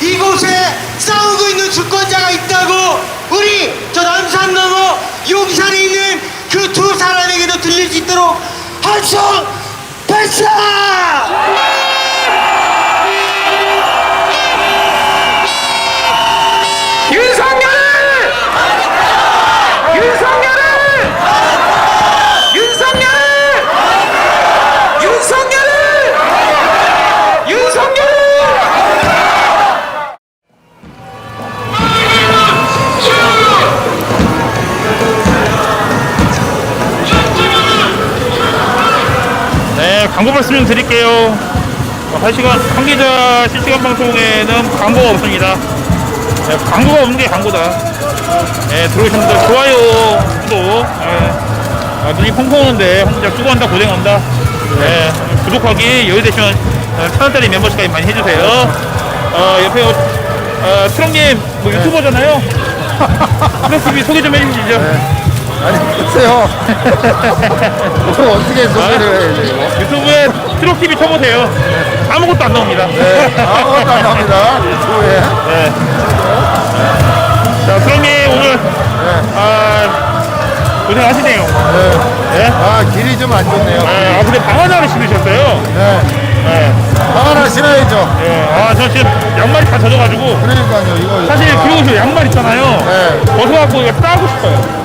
이곳에 싸우고 있는 주권자가 있다고 우리 저 남산 넘어 용산에 있는 그 두 사람에게도 들릴 수 있도록 한성 발사! 윤석열을! 윤석열을! 윤석열을! 윤석열을! 윤석열을! 네, 광고 말씀 좀 드릴게요. 1시간, 한기자 실시간 방송에는 광고가 없습니다. 네, 광고가 없는 게 광고다. 네, 들어오신 분들 좋아요, 구독. 네, 눈이 펑펑 오는데 혼자 수고한다, 고생한다. 네, 구독하기 여유 되시면 1,000원짜리 멤버십까지 많이 해주세요. 옆에 트럭님 뭐 유튜버잖아요. 트럭TV 소개 좀 해주시죠. 네. 아니 글쎄요. 뭘 어떻게 소개를 해야 돼요? 유튜브에 트럭TV 쳐보세요. 아무것도 안 나옵니다. 네, 아무것도 안 나옵니다. 유튜브에. 네. 자, 트럭님 오늘 고생하시네요. 네. 네? 아 길이 좀 안 좋네요. 네. 근데 방 하나를 신으셨어요. 네. 네. 방 하나 신어야죠. 네. 저 지금 양말이 다 젖어가지고. 그러니까요. 이거 사실 그리고 저 양말 있잖아요. 네. 벗어갖고 이거 따고 싶어요.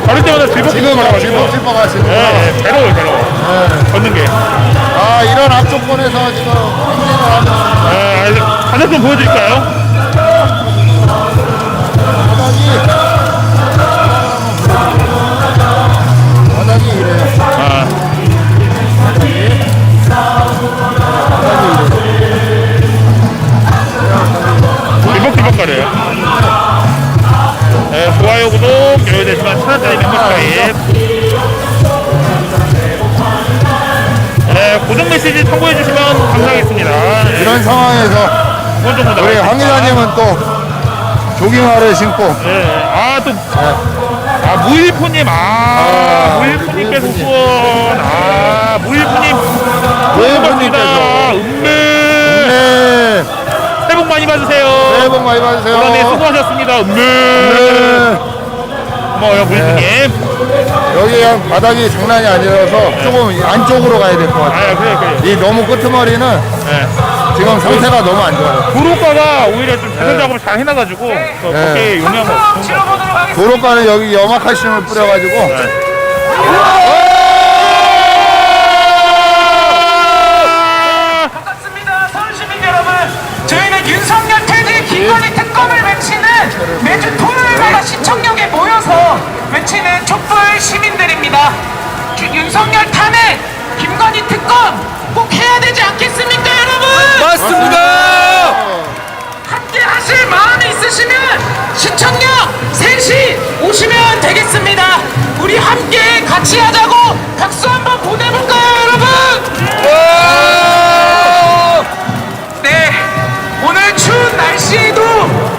바를 때마다 즐겁게 지금 걸어가지고. 즐겁 싶어 가시는 거. 네, 괴로워요, 괴로워. 네. 걷는 게. 아 이런 앞조건에서 지금 행진을 하면 네, 가장 좀 보여드릴까요? 바닥이 이래요. 뒷벅뒷벅거려요. 네, 좋아요, 구독, 여유되시면 1,000원짜리 멤버십 가입. 네, 고정 메시지 참고해주시면 감사하겠습니다. 네, 이런 상황에서 그건 좀 우리 황 기자님은 또 조깅화를 신고 네, 또, 무일포님, 무일포님께서 후원, 무일포님, 무일포님께서. 음메, 네. 새해 복 많이 받으세요. 새해 복 많이 받으세요. 그러네, 수고하셨습니다. 음메. 네. 고마워요, 무일포님. 여기 그냥 바닥이 장난이 아니라서 조금 안쪽으로 가야 될 것 같아요. 그래. 이 너무 끄트머리는 네. 지금 상태가 너무 안 좋아요. 도로가가 오히려 좀 개선 작업을 잘 해놔가지고 그렇게 용량 없고. 도로가는 여기 염화칼슘을 뿌려가지고 반갑습니다. 서울시민 여러분. 저희는 윤석열 퇴진 김건희 특검을 외치는 매주 토요일마다 시청역에 모여서 외치는 촛불 시민들입니다. 윤석열 탄핵, 김건희 특검 꼭 해야 되지 않겠습니까, 여러분? 맞습니다. 함께 하실 마음이 있으시면 시청역 3시 오시면 되겠습니다. 우리 함께 같이 하자고 박수 한번 보내볼까요, 여러분? 네, 오늘 추운 날씨에도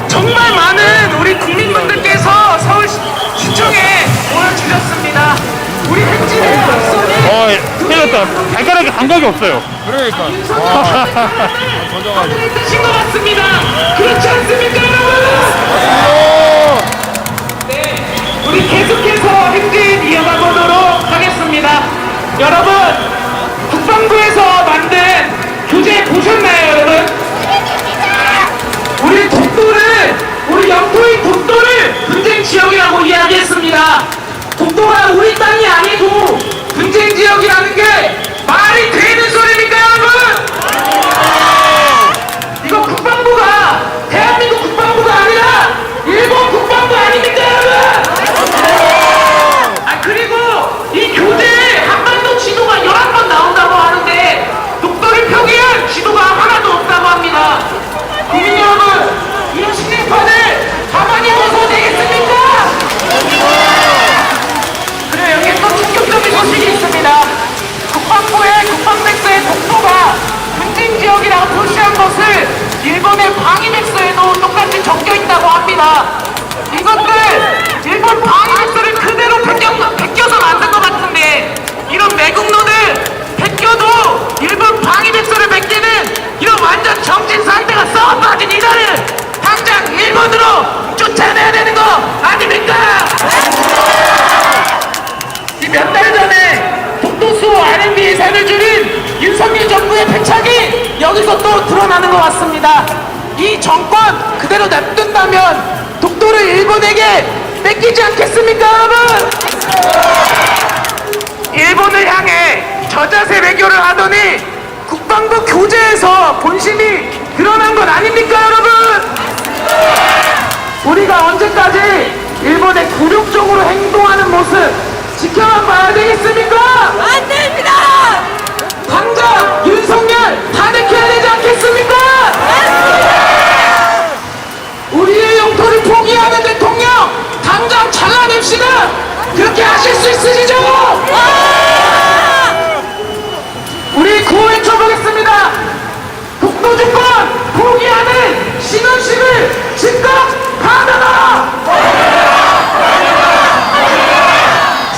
정말 많은 우리 국민분들께서 서울시청에 모여주셨습니다. 우리 행진의 앞선에 큰일 났다. 발가락에 감각이 없어요. 그러니까 하늘을 뜨신 것 같습니다. 그렇지 않습니까, 여러분? 네, 우리 계속해서 행진 이어가 보도록 하겠습니다. 여러분, 국방부에서 만든 교재 보셨나요, 여러분? 우리 독도를, 우리 영토인 독도를 분쟁 지역이라고 이야기했습니다. 독도가 우리 땅이 아니고 분쟁 지역이라는 게 말이 되는 소리입니까, 여러분? 이거 국방부가 대한민국 국방부가 아니라 일본 국방부 아닙니까, 여러분? 그리고 이 교재에 한반도 지도가 11번 나온다고 하는데 것으로 또 드러나는 것 같습니다. 이 정권 그대로 냅둔다면 독도를 일본에게 뺏기지 않겠습니까, 여러분? 일본을 향해 저자세 외교를 하더니 국방부 교재에서 본심이 드러난 것 아닙니까, 여러분? 우리가 언제까지 일본의 굴욕적으로 행동하는 모습 지켜만 봐야 되겠습니까? 안 됩니다! 당장 윤석열 탄핵해야 되지 않겠습니까? 우리의 영토를 포기하는 대통령 당장 잘라냅시다! 그렇게 하실 수 있으시죠? 우리 구호 외쳐보겠습니다. 독도 주권 포기하는 신원식을 즉각 파면하라!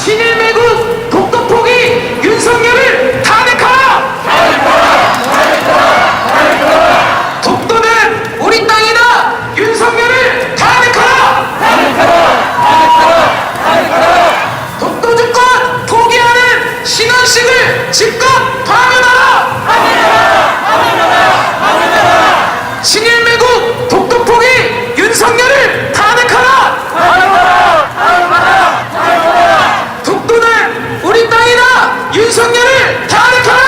친일매국 독도 포기 윤석열을 탄핵하라! 독도는 우리 땅이다! 윤석열을 탄핵하라! 독도 주권 포기하는 신원식을 즉각 파면하라! 친일매국 독도 포기 윤석열을 탄핵하라! 독도는 우리 땅이다! 윤석열을 탄핵하라!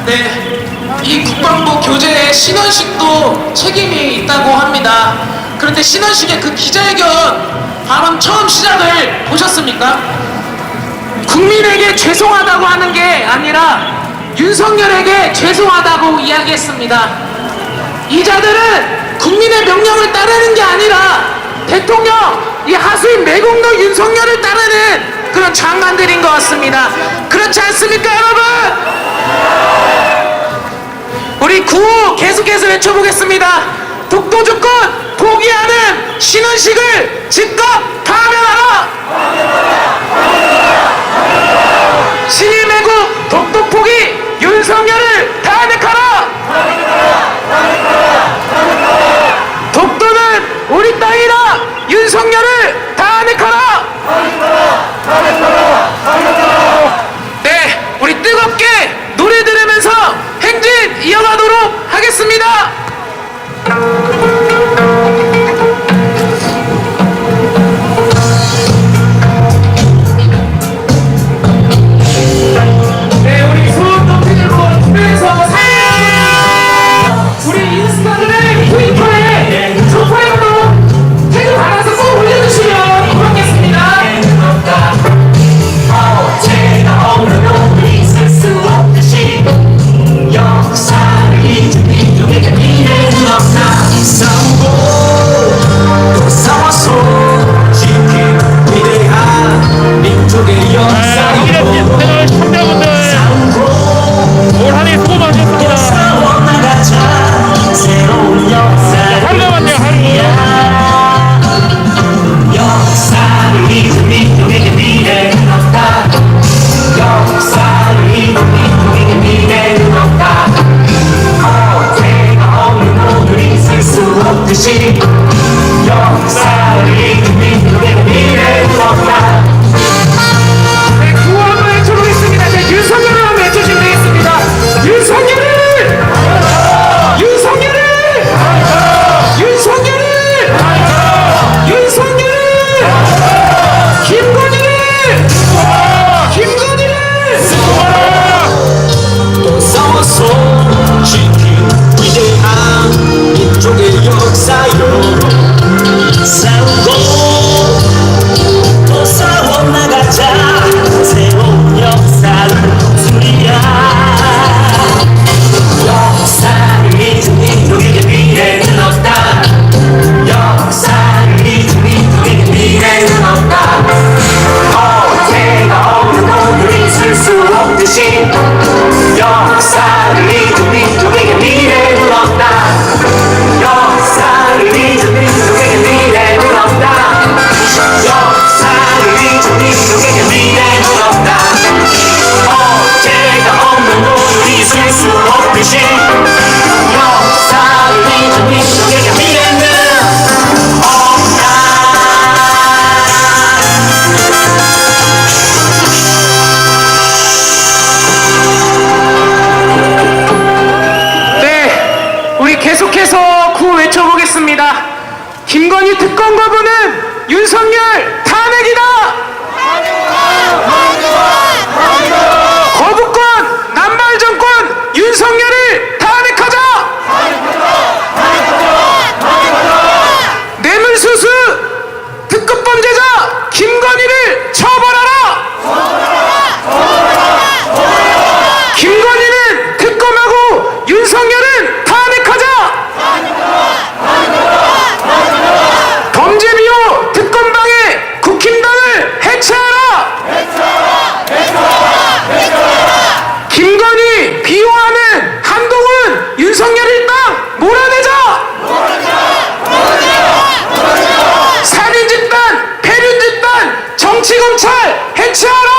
네, 이 국방부 교재에 신원식도 책임이 있다고 합니다. 그런데 신원식의 그 기자회견 발언 처음 시작을 보셨습니까? 국민에게 죄송하다고 하는 게 아니라 윤석열에게 죄송하다고 이야기했습니다. 이 자들은 국민의 명령을 따르는 게 아니라 대통령, 이 하수인 매국노 윤석열을 따르는 그런 장관들인 것 같습니다. 그렇지 않습니까, 여러분? 우리 구호 계속해서 외쳐보겠습니다. 독도 주권 포기하는 신원식을 즉각 파면하라! 친일매국 독도 포기 윤석열을 탄핵하라! 독도는 우리 땅이다! 윤석열을 탄핵하라! 네, 우리 뜨겁게 노래 들으면서 행진 이어가도록 하겠습니다. 네, 우리 소원 넘치는 집에서 우리 인스타그램, 트위터에 좋아요로 태그 달아서 꼭 올려주시면 고맙겠습니다. 제가 없는 우리 있을 수 없듯이 역사를 잊은 민족에게 미래는 없나 싸우고 또 싸워서 지킨 위대한 민족의 역사를 채널 시청자분들 싸우고 올 한해 수고 많으셨습니다. 싸워 나가자 새로운 역사를 하루 남았네요, 하루. 역사를 잊은 민족에게 미래는 없다. 역사를 잊은 민족에게 미래는 없다. 어제가 없는 오늘 있을 수 없듯이 역사를 잊은 민족에게 미래는 없다. 네, 구호 한번 외쳐보겠습니다. 네, 윤석열을 한번 외쳐주시면 되겠습니다. 윤석열을! 윤석열을! 윤석열을! 윤석열을! 김건희를! 김건희를! 또 싸워서 지킨 위대한 민족의 역사요 싸우고 또 싸워 나가자 새로운 역사를 수리야 역사를 잊은 민족에게 미래는 없다 역사를 잊은 민족에게 미래는 없다 어제가 없는 오늘 있을 수 없듯이 역사를 잊은 민족에게 미래는 없다 역사를 잊은 민족에게 미래는 없다 역사를 잊은 민족에게 미래는 없다 어제가 없는 오늘 있을 수 없듯이 역사를 잊은 민족에게 미래는 없다. 김건희 특검 거부는 윤석열 탄핵이다. 거부권 남발 정권 윤석열을 탄핵하자. 뇌물수수 특급 범죄자 김건희를 처벌하라. 김건희는 특검하고 윤석열은 탄핵하자. 범죄비호 특검방해 국힘당을 해체하라. 김건희 비호하는 한동훈 윤석열 일당 몰아내자. 살인집단 폐륜집단 정치검찰 해체하라.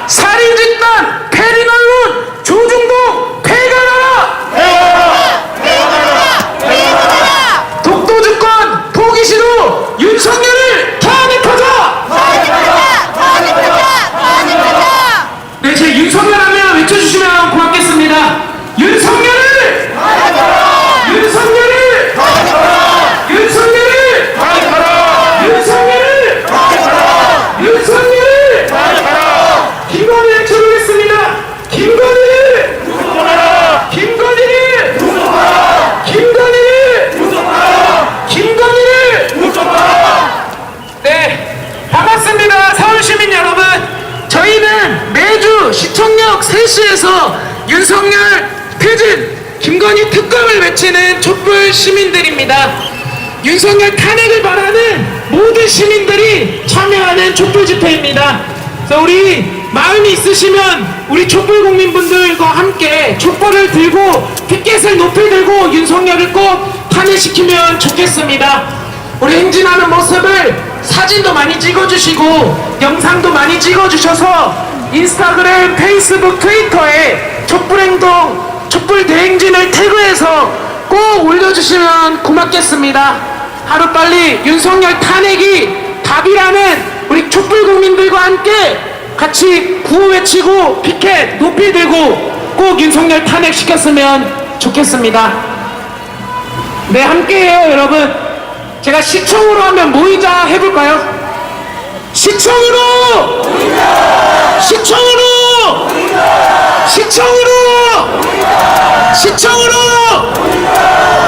살인집단 폐륜언론 조중동 폐간하라. 독도주권 포기시도 윤석열을 탄핵하자. 네, 제 윤석열 하면 외쳐주시면 고맙겠습니다. 윤석열을 윤석열을 윤석열을 윤석열을 윤석열을 김건희를 쳐보겠습니다. 김건희를 김건희를 김건희를 김건희를 네, 반갑습니다. 서울시민 여러분, 저희는 매주 시청역 3시에서 윤석열 퇴진, 김건희 특검을 외치는 촛불 시민들입니다. 윤석열 탄핵을 바라는 모든 시민들이 참여하는 촛불 집회입니다. 그래서 우리 마음이 있으시면 우리 촛불 국민분들과 함께 촛불을 들고 피켓을 높이 들고 윤석열을 꼭 탄핵시키면 좋겠습니다. 우리 행진하는 모습을 사진도 많이 찍어주시고 영상도 많이 찍어주셔서 인스타그램, 페이스북, 트위터에 촛불행동, 촛불 대행진을 태그해서 꼭 올려주시면 고맙겠습니다. 하루빨리 윤석열 탄핵이 답이라는 우리 촛불 국민들과 함께 같이 구호 외치고 피켓 높이 들고 꼭 윤석열 탄핵시켰으면 좋겠습니다. 네, 함께해요 여러분. 제가 시청으로 하면 모이자 해볼까요? 시청으로! 시청으로! 시청으로! 시청으로!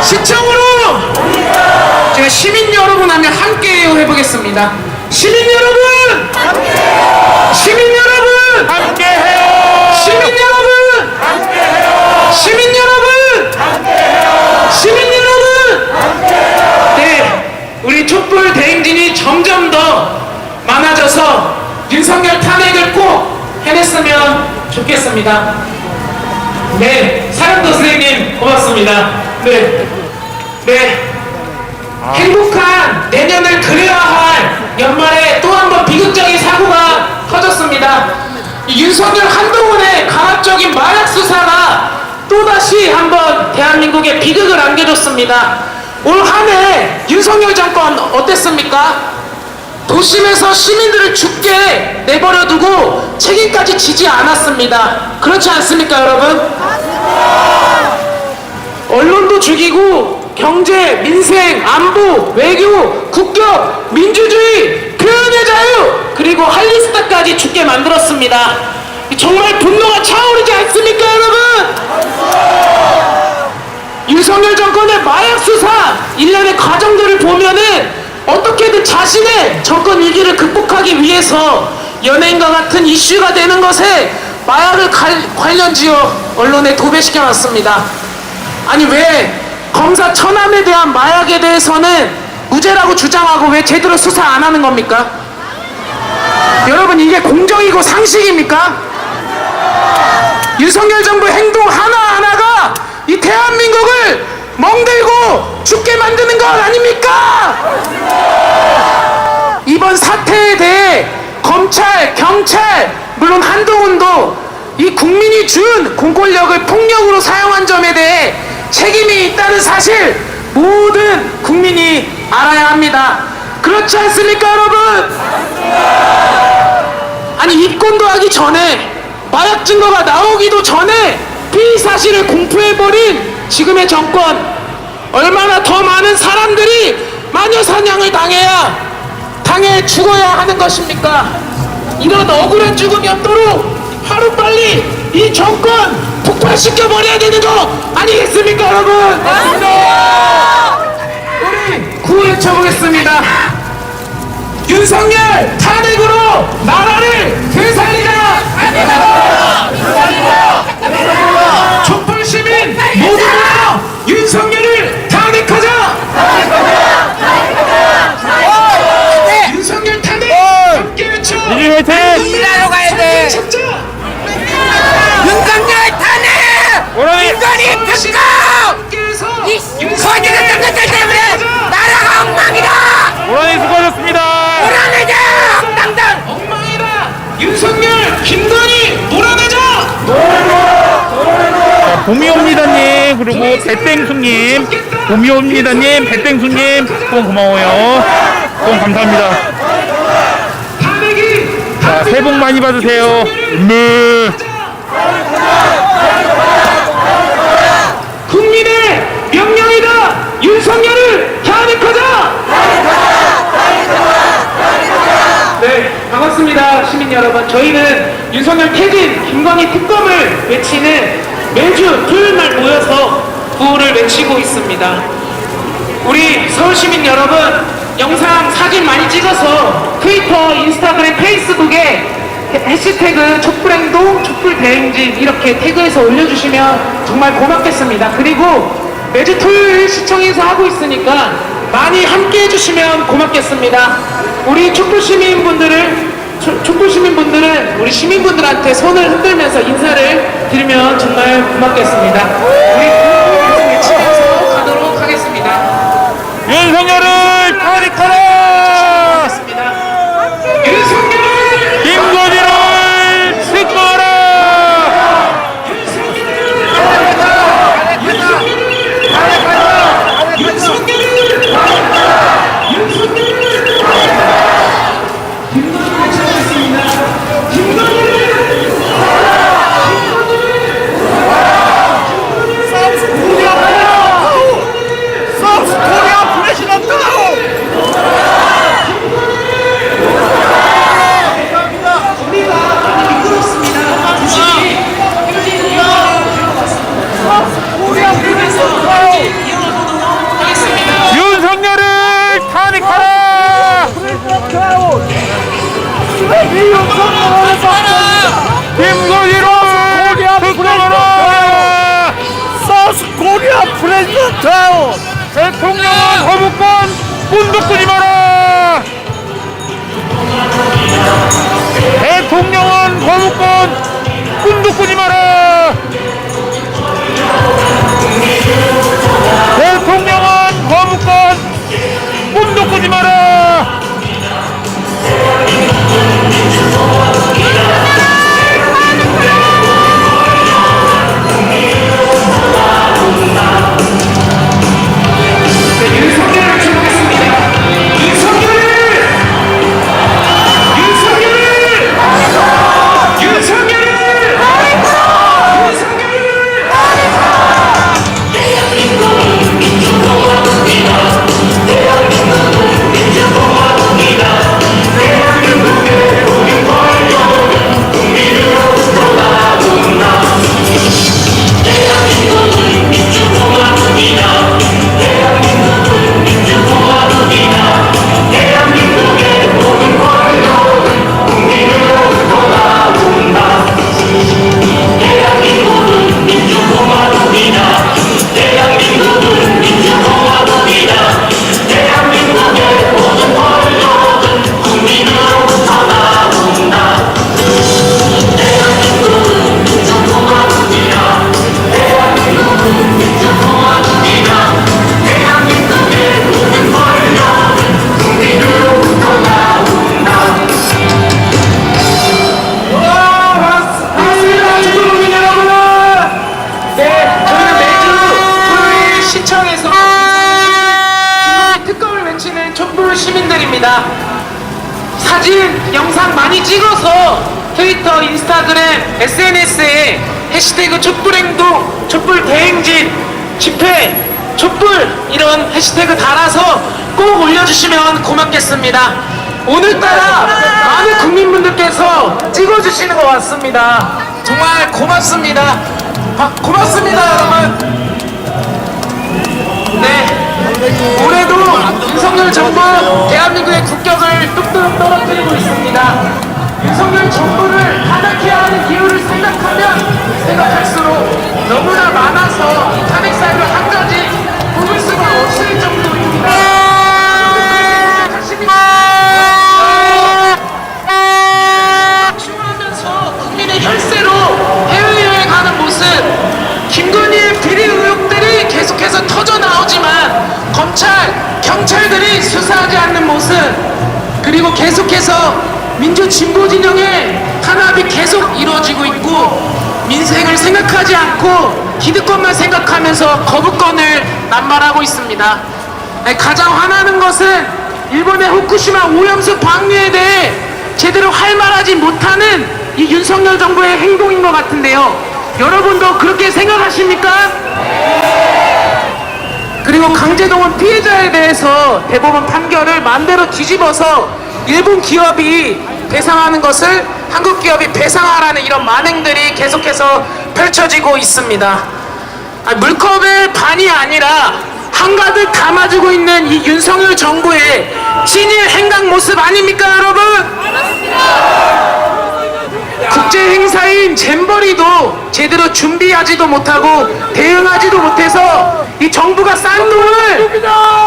시청으로! 제가 시민 여러분 하면 함께해요 해보겠습니다. 시민 여러분! 시민 여러분! 함께해요. 시민 여러분! 시민 여러분! 시민 여러분! 네, 우리 촛불 대행진이 점점 더 많아져서 윤석열 탄핵을 꼭 해냈으면 좋겠습니다. 네, 사랑도 선생님 고맙습니다. 네. 행복한 내년을 그려야 할 연말에 또 한 번 비극적인 사고가 터졌습니다. 이 윤석열 한동훈의 강압적인 마약 수사가 또다시 한번 대한민국에 비극을 안겨줬습니다. 올 한 해 윤석열 정권 어땠습니까? 도심에서 시민들을 죽게 내버려두고 책임까지 지지 않았습니다. 그렇지 않습니까, 여러분? 언론도 죽이고 경제, 민생, 안보, 외교, 국격, 민주주의, 표현의 자유, 그리고 할리스타까지 죽게 만들었습니다. 정말 분노가 차오르지 않습니까, 여러분? 윤석열 정권의 마약 수사 일련의 과정들을 보면은 어떻게든 자신의 정권 위기를 극복하기 위해서 연예인과 같은 이슈가 되는 것에 마약을 관련지어 언론에 도배시켜놨습니다. 아니 왜 검사 처남에 대한 마약에 대해서는 무죄라고 주장하고 왜 제대로 수사 안 하는 겁니까? 여러분, 이게 공정이고 상식입니까? 윤석열 정부 행동 하나하나가 이 대한민국을 멍들고 죽게 만드는 것 아닙니까? 이번 사태에 대해 검찰, 경찰, 물론 한동훈도 이 국민이 준 공권력을 폭력으로 사용한 점에 대해 책임이 있다는 사실 모든 국민이 알아야 합니다. 그렇지 않습니까, 여러분? 아니, 입건도 하기 전에, 마약 증거가 나오기도 전에 피의 사실을 공표해버린 지금의 정권, 얼마나 더 많은 사람들이 마녀 사냥을 당해 죽어야 하는 것입니까? 이런 억울한 죽음이 없도록 하루빨리 이 정권 폭발시켜 버려야 되는 거 아니겠습니까, 여러분? 맞습니다. 우리 구호 외쳐보겠습니다. 윤석열 탄핵으로 나라를 되살리자! 촛불 시민 모두 모여 윤석열을 탄핵하자! 윤석열 탄핵 함께 외쳐! 민주주의 화이팅! 일하러 가야 돼. 찾자! 윤석열 탄핵! 오라니! 인간이 특검! 함께해서 윤석열의 뜬금질 때문에 나라가 엉망이다! 오라니 수고하셨습니다. 몰아내자! 당당! 엉망이다! 윤석열 김건희 몰아내자! 봄이옵니다님 그리고 배땡수님 봄이옵니다님 배땡수님 후원 고마워요. 후원 감사합니다. 탄핵이 자, 새해 복 많이 받으세요. 국민의 명령이다! 윤석열을 탄핵하자! 네, 반갑습니다, 시민 여러분. 저희는 윤석열 퇴진, 김건희 특검을 외치는 매주 토요일날 모여서 구호를 외치고 있습니다. 우리 서울 시민 여러분, 영상, 사진 많이 찍어서 트위터, 인스타그램, 페이스북에 해시태그 촛불행동, 촛불대행진 이렇게 태그해서 올려주시면 정말 고맙겠습니다. 그리고 매주 토요일 시청에서 하고 있으니까 많이 함께 해주시면 고맙겠습니다. 우리 촛불시민분들은 우리 시민분들한테 손을 흔들면서 인사를 드리면 정말 고맙겠습니다. 우리 계속 외치면서 가도록 하겠습니다. 윤석열을 탄핵하라! 윤석열! 김건희를 특검하라! 사우스 코리아 프레시던트! 윤석열을 탄핵하라! 김건희를 특검하라! 사우스 코리아 프레시던트! 대통령은 거부권 꿈도 꾸지 마라! 대통령은 거부권 꿈도 꾸지 마라! 대통령은 거부권 꿈도 꾸지 마라! 윤석열을 주목했습니다. 시민들입니다. 사진, 영상 많이 찍어서 트위터, 인스타그램, SNS에 해시태그 촛불행동, 촛불대행진, 집회, 촛불 이런 해시태그 달아서 꼭 올려주시면 고맙겠습니다. 오늘따라 많은 국민분들께서 찍어주시는 것 같습니다. 정말 고맙습니다. 고맙습니다, 여러분. 네, 올해도 윤석열 정부 대한민국의 국격을 뚝뚝 떨어뜨리고 있습니다. 윤석열 정부를 탄핵해야 하는 이유를 생각할수록 너무나 많아서 이 탄핵 사유를 한 가지 뽑을 수가 없을 정도입니다. 주하면서 국민의 혈세로 해외여행하는 모습, 김건희의 비리 의혹들이 계속해서 터져 나오지만 검찰, 경찰들이 수사하지 않는 모습, 그리고 계속해서 민주 진보 진영의 탄압이 계속 이루어지고 있고 민생을 생각하지 않고 기득권만 생각하면서 거부권을 남발하고 있습니다. 가장 화나는 것은 일본의 후쿠시마 오염수 방류에 대해 제대로 할 말하지 못하는 이 윤석열 정부의 행동인 것 같은데요. 여러분도 그렇게 생각하십니까? 그리고 강제동원 피해자에 대해서 대법원 판결을 마음대로 뒤집어서 일본 기업이 배상하는 것을 한국 기업이 배상하라는 이런 만행들이 계속해서 펼쳐지고 있습니다. 물컵의 반이 아니라 한가득 담아주고 있는 이 윤석열 정부의 친일 행강 모습 아닙니까, 여러분? 국제 행사인 잼버리도 제대로 준비하지도 못하고 대응하지도 못해서 이 정부가 싼 돈을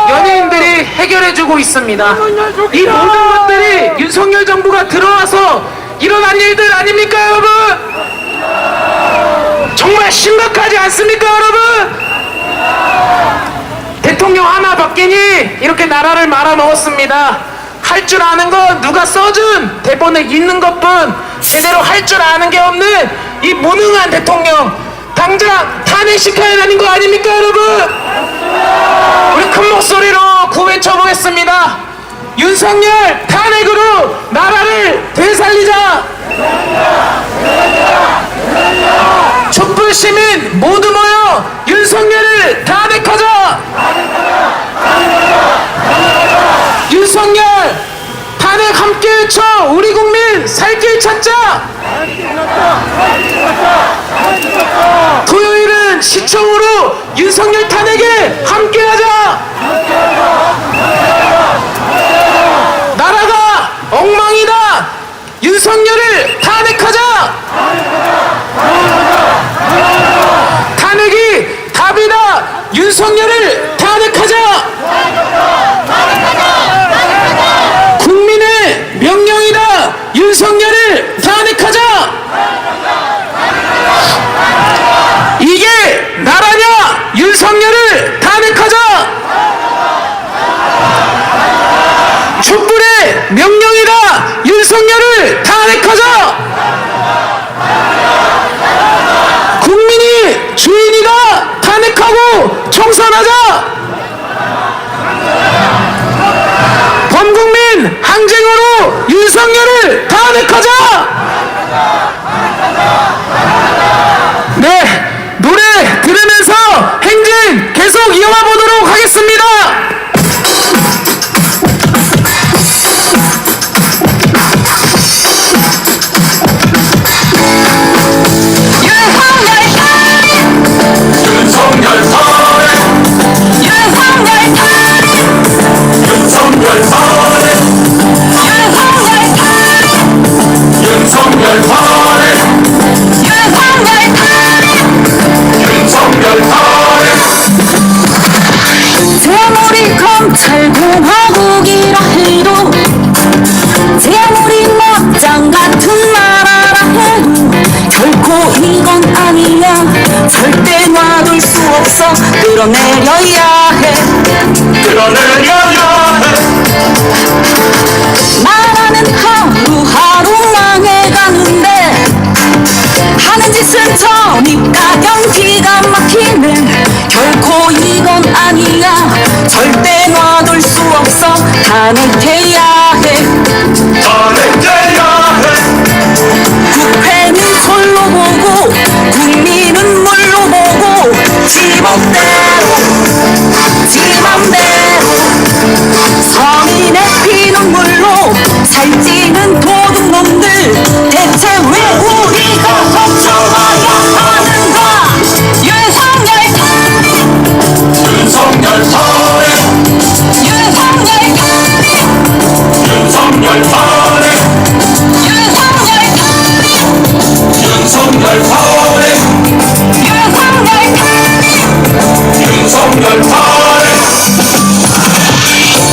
연예인들이 해결해주고 있습니다. 이 모든 것들이 윤석열 정부가 들어와서 일어난 일들 아닙니까, 여러분? 정말 심각하지 않습니까, 여러분? 대통령 하나 바뀌니 이렇게 나라를 말아먹었습니다. 할 줄 아는 건 누가 써준 대본에 있는 것뿐 제대로 할 줄 아는 게 없는 이 무능한 대통령 당장 탄핵시켜야 되는 거 아닙니까, 여러분? 우리 큰 목소리로 구외쳐보겠습니다. 윤석열 탄핵으로 나라를 되살리자. 촛불 시민 모두 모여 윤석열을 탄핵하자. 윤석열 탄핵 함께 외쳐. 우리 국민 살 길 찾자. 토요일은 시청으로 윤석열 탄핵에 함께하자. 나라가 엉망이다. 윤석열을 탄핵하자. 탄핵이 답이다. 윤석열을 탄핵하자. 국민의 명령이다. 윤석열을 탄핵하자. 이게 나라냐? 윤석열을 탄핵하자. 촛불의 명령이다. 윤석열을 탄핵하자. 국민이 주인이다. 탄핵하고 청산하자. 범국민 항쟁으로 윤석열을 탄핵하자. 네, 노래 들으면서 행진 계속 이어가 보도록 하겠습니다. 아무리 검찰공화국이라 해도 제 아무리 막장 같은 나라라 해도 결코 이건 아니야. 절대 놔둘 수 없어. 끌어내려야 해. 나라는 하루하루 망해가는데 하는 짓은 저니까 기가 막히네. 결코 이건 아니야. 절대 놔둘 수 없어. 탄핵해야 해. 국회는 솔로 보고 국민은 물로 보고 지멋대로 윤석열 탄핵 윤석열 탄핵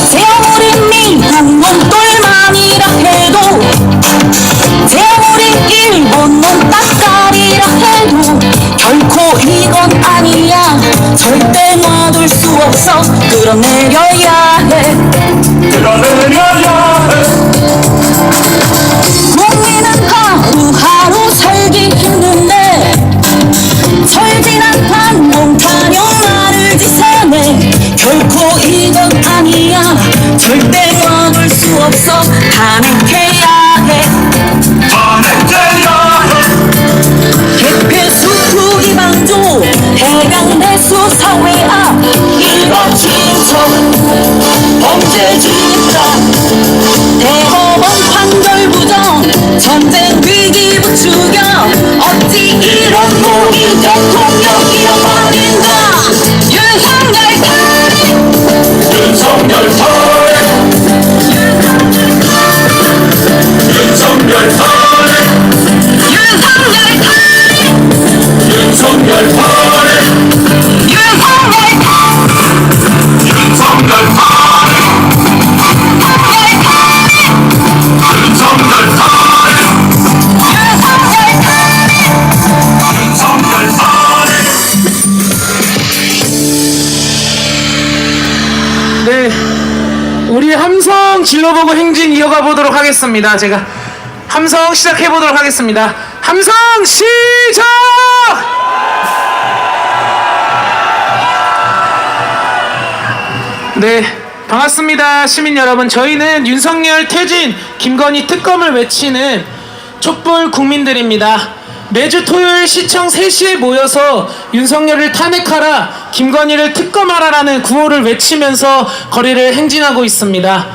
세월이 미국 놈돌만이라 해도 세월이 일본 놈 따까리라 해도 결코 이건 아니야. 절대 놔둘 수 없어. 끌어내려야 해. 끌어내려야 해 국민은 하루하루 살기 힘든데 철진한 반공 탄용 나를 지새네. 결코 이건 아니야. 절대 놔둘 수 없어. 탄핵해야 해. 탄핵해야 해 개폐수 투기방조 해양내수 사회화 이런 진척 범죄 진입자 대법원 판결 부정 전쟁 위기 부추겨 어찌 이런 무기 대통령 잃어버린다. 윤석열 탄핵 윤석열 탄핵 윤석열 탄핵 윤석열 탄핵 윤석열 탄핵 윤석열 탄핵 윤석열 탄핵 윤석열 탄핵 네, 우리 함성 질러보고 행진 이어가 보도록 하겠습니다. 제가 함성 시작해 보도록 하겠습니다. 함성 시작! 네, 반갑습니다. 시민 여러분, 저희는 윤석열 퇴진, 김건희 특검을 외치는 촛불 국민들입니다. 매주 토요일 시청 3시에 모여서 윤석열을 탄핵하라, 김건희를 특검하라라는 구호를 외치면서 거리를 행진하고 있습니다.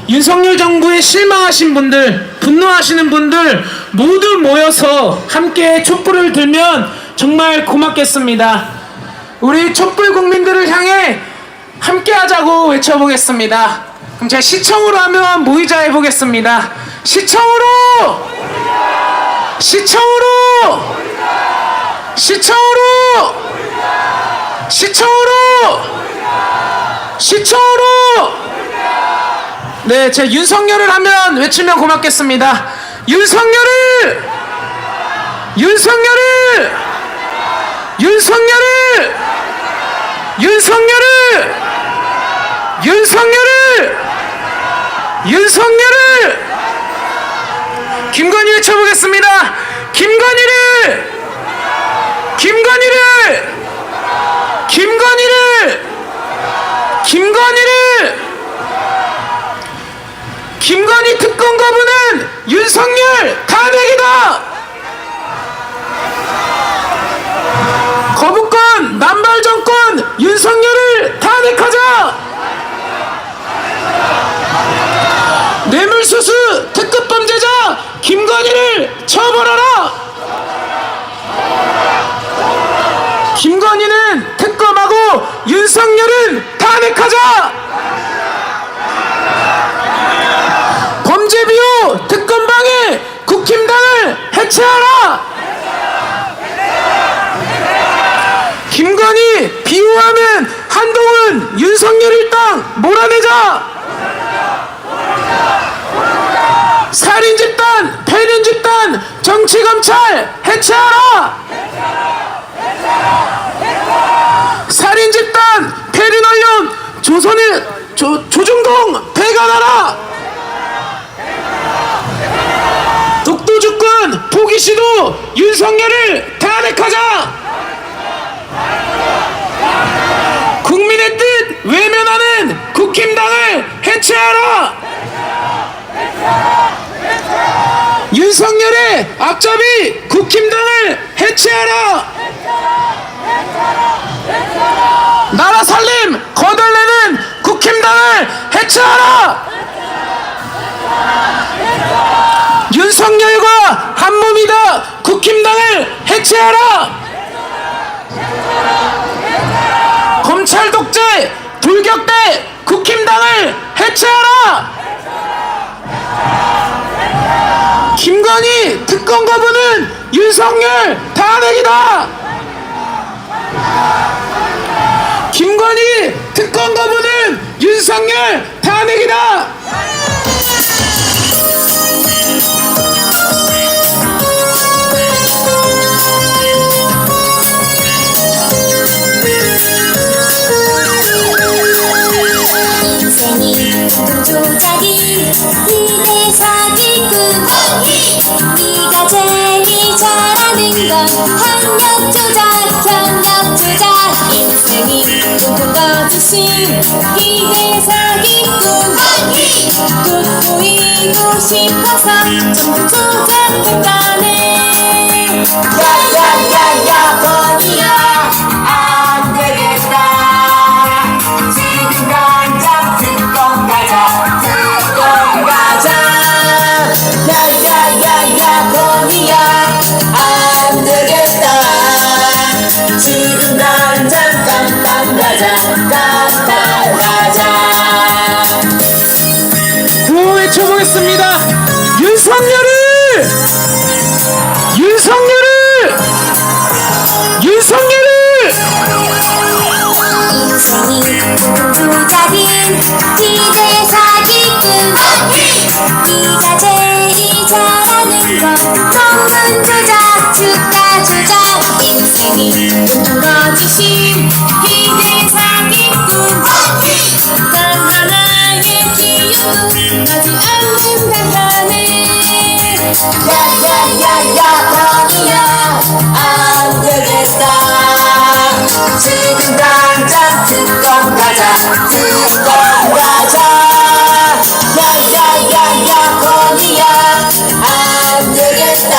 윤석열 정부에 실망하신 분들, 분노하시는 분들 모두 모여서 함께 촛불을 들면 정말 고맙겠습니다. 우리 촛불 국민들을 향해 함께 하자고 외쳐보겠습니다. 그럼 제가 시청으로 하면 모이자 해보겠습니다. 시청으로! 시청으로! 시청으로! 시청으로! 시청으로! 네, 제가 윤석열을 하면 외치면 고맙겠습니다. 윤석열을! 윤석열을! 윤석열을! 윤석열을! 윤석열을! 윤석열을! 김건희 외쳐보겠습니다. 김건희를! 김건희를! 김건희를! 김건희를! 김건희 특검 거부는 윤석열 탄핵이다! 거부권 남발 정권 윤석열을 탄핵하자! 뇌물수수 특급 범죄자 김건희를 처벌하라! 김건희는 특검하고 윤석열은 탄핵하자! 범죄비호 특검방해 국힘당을 해체하라! 김건희 비호하면 한동훈 윤석열 일당 몰아내자! 살인집단 폐륜집단 정치검찰 해체하라! 살인집단 폐륜언론 조선일 조중동 폐간하라! 독도주권 포기시도 윤석열을 탄핵하자! 국민의 뜻 외면하는 국힘당을 해체하라! 윤석열의 앞잡이 국힘당을 해체하라! 나라 살림 거덜내는 국힘당을 해체하라! 윤석열과 한몸이다 국힘당을 해체하라! 검찰 독재 돌격대 국힘당을 해체하라! 김건희 특검 거부는 윤석열 탄핵이다. 김건희 특검 거부는 윤석열 탄핵이다. 인생이 조작인 이대 사기꾼 네가 제일 잘하는 건 학력 조작 경력 조작 인생이 꽁꽁 거짓인 이대 사기꾼 돋보이고 싶어서 전부 조작한다네 야야야야 건이야 안 되겠다 지금 당장 특검 가자 특검 가자 야야야야 건이야 안 되겠다 지금 당장 깜빵 가자 깜빵 가자 구호 외쳐보겠습니다. 윤석열을 인생이 조작인 기대 사기꾼 네가 제일 잘하는 건 전문 조작 주가 조작 인생이 거짓인 기대 사기꾼 단 하나의 기억도 나지 않는다네 야야야야 건이야 안 되겠다 지금 당장 특검 가자 특검 가자 야야야야 건이야 안 되겠다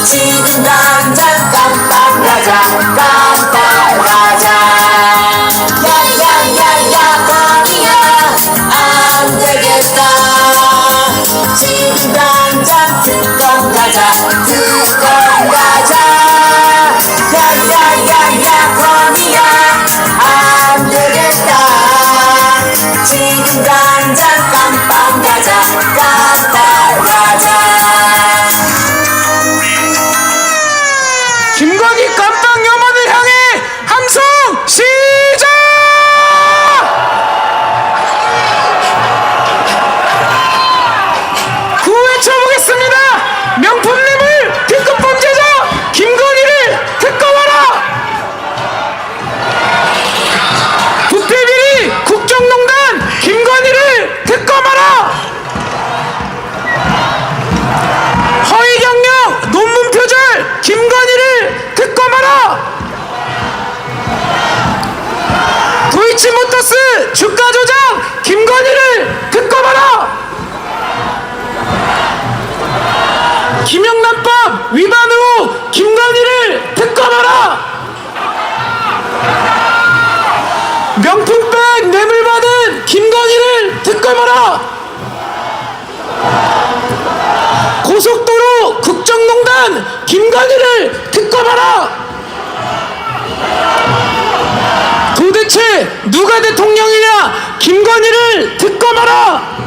지금 당장 깜빵 가자 깜빵 가자 야야야야 건이야 안 되겠다 지금 당장 특검 가자 특검 가자 야야야야 건이야 안 되겠다 지금 당장 깜빵 가자 깜빵 가자 김건희 깜빵 염원을 향해 함성 시작! 구호 외쳐보겠습니다. 명품님을 특급 범죄자 김건희를 특검하라. 부패비리 국정농단 김건희를 특검하라. 허위 경력 논문 표절 김건희를 특검하라. 도이치모터스 주가 조작 김건희를 특검하라. 김영란법 위반 의혹 김건희를 특검하라. 명품백 뇌물 받은 김건희를 특검하라. 고속도로 국정농단 김건희를 특검하라. 도대체 누가 대통령이냐 김건희를 특검하라.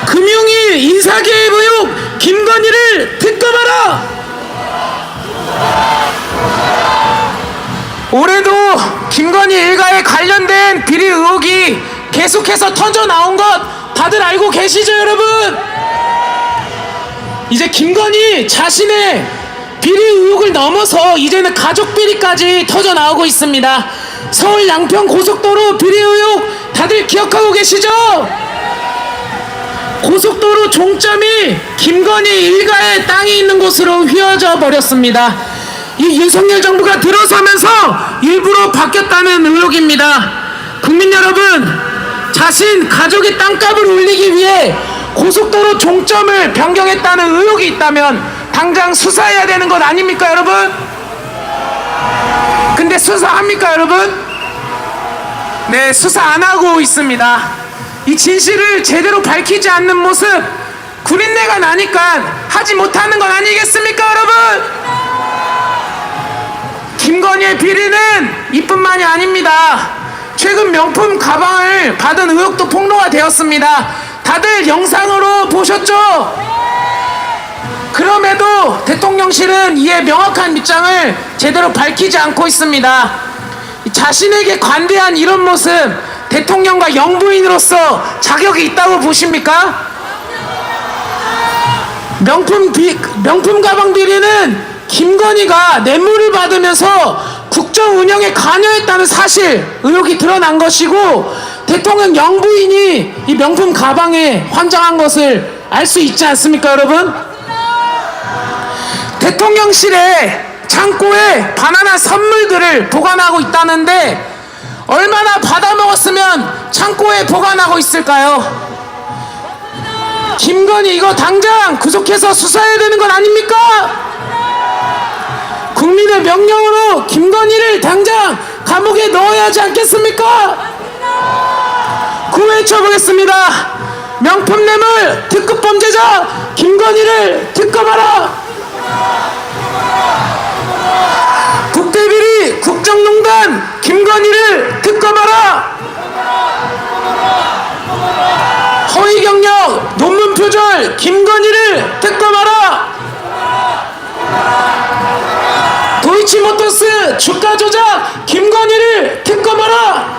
금융위 인사개입 의혹 김건희를 특검하라. 올해도 김건희 일가에 관련된 비리 의혹이 계속해서 터져 나온 것 다들 알고 계시죠, 여러분? 이제 김건희 자신의 비리 의혹을 넘어서 이제는 가족 비리까지 터져 나오고 있습니다. 서울 양평 고속도로 비리 의혹 다들 기억하고 계시죠? 고속도로 종점이 김건희 일가의 땅이 있는 곳으로 휘어져 버렸습니다. 이 윤석열 정부가 들어서면서 일부러 바뀌었다는 의혹입니다. 국민 여러분, 자신 가족의 땅값을 올리기 위해 고속도로 종점을 변경했다는 의혹이 있다면 당장 수사해야 되는 것 아닙니까, 여러분? 근데 수사합니까, 여러분? 네, 수사 안 하고 있습니다. 이 진실을 제대로 밝히지 않는 모습 구린내가 나니까 하지 못하는 건 아니겠습니까, 여러분? 김건희의 비리는 이뿐만이 아닙니다. 최근 명품 가방을 받은 의혹도 폭로가 되었습니다. 다들 영상으로 보셨죠? 대통령실은 이에 명확한 입장을 제대로 밝히지 않고 있습니다. 자신에게 관대한 이런 모습, 대통령과 영부인으로서 자격이 있다고 보십니까? 명품 가방 비리는 김건희가 뇌물을 받으면서 국정 운영에 관여했다는 사실, 의혹이 드러난 것이고, 대통령 영부인이 이 명품 가방에 환장한 것을 알 수 있지 않습니까, 여러분? 대통령실에 창고에 바나나 선물들을 보관하고 있다는데 얼마나 받아먹었으면 창고에 보관하고 있을까요? 김건희 이거 당장 구속해서 수사해야 되는 건 아닙니까? 국민의 명령으로 김건희를 당장 감옥에 넣어야 하지 않겠습니까? 구외쳐보겠습니다. 명품 뇌물 특급 범죄자 김건희를 특검하라. 국대비리 국정농단 김건희를 특검하라. 허위경력 논문 표절 김건희를 특검하라. 도이치모터스 주가 조작 김건희를 특검하라.